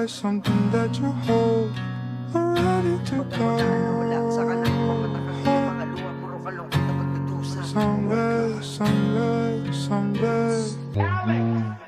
like something that you hold. I'm ready to go. Someday, someday, someday.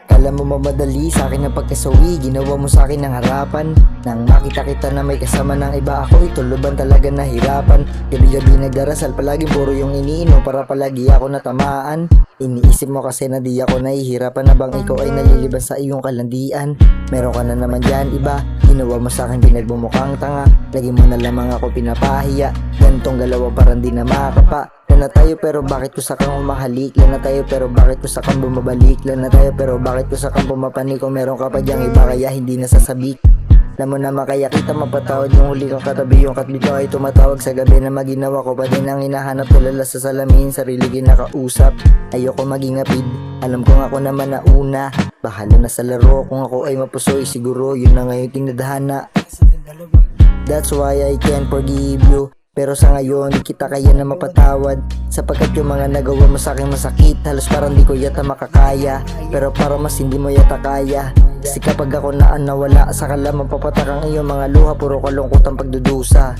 Kala mo mamadali sa akin ang pagkasawi, ginawa mo sa akin ng harapan. Nang makita kita na may kasama ng iba ako, ituluban talaga nahirapan. Gabi-gabi nagdarasal, palaging puro yung iniinom para palagi ako natamaan. Iniisip mo kasi na di ako nahihirapan, na bang ikaw ay naliliban sa iyong kalandian. Meron ka na naman dyan iba, ginawa mo sa akin pinagmumukhang tanga. Lagi mo na lamang ako pinapahiya, gantong galaw parang di na makapa. Lan na tayo pero bakit ko sa kang umahalik? Lan na tayo pero bakit ko sa kang bumabalik? Lan na tayo pero bakit ko sa kang pumapanik? Kung meron ka pa dyang iba kaya hindi nasasabik. Alam mo naman kaya kita mapatawad nung huli kang katabi, yung katbito ay tumatawag sa gabi na maginawa ko pa din ang hinahanap. Tulala sa salamin, sarili kinakausap. Ayoko maging apid, alam kong ako naman na una. Bahala na sa laro, kung ako ay mapusoy siguro yun na ngayon tinadhana. That's why I can't forgive you. Pero sa ngayon, di kita kaya na mapatawad, sapagkat yung mga nagawa mo sa akin masakit. Halos parang di ko yata makakaya, pero para mas hindi mo yata kaya. Kasi kapag ako nawala, sa kala mapapatak ang iyong mga luha, puro kalungkot ang pagdudusa.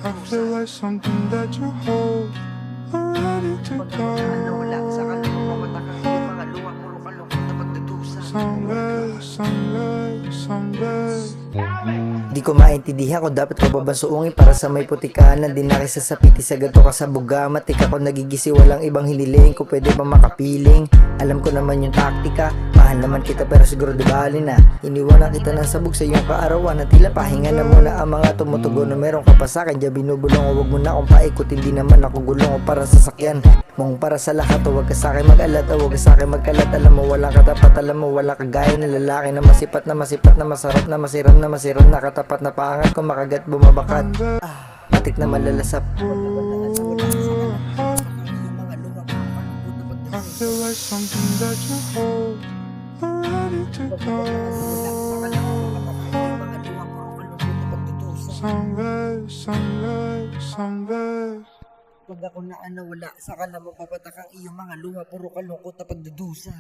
I feel like something that you hold. I'm ready to go. Someday, someday, someday. Di ko maintindihan kung dapat ko ba bansuungin para sa may putikanan. Di na kisa sa piti sa gato ka sa bugama. Tika ko nagigisi, walang ibang hiniling ko, pwede ba makapiling? Alam ko naman yung taktika, mahal naman kita pero siguro di bali na. Iniwanan kita ng sabog sa iyong kaarawan, na tila pahinga na muna ang mga tumutugon. Na meron ka pa sakin, diya binubulong o wag mo na akong paikot. Hindi naman ako gulong o para sasakyan mong para sa lahat. O wag ka sakin mag-alat, o wag ka sakin magkalat. Alam mo walang katapat, alam mo walang kagaya na lalaki na masipat na masipat na masarap na masiram na masiram na katapat na pangat kung makagat bumabakat. Matik na malalasap. I feel like something that you hold. I'm ready to go. Someday, someday, someday. Pag ako na nawala, saka na mapapatak ang iyong mga luha, puro kalungkot na pagdudusa.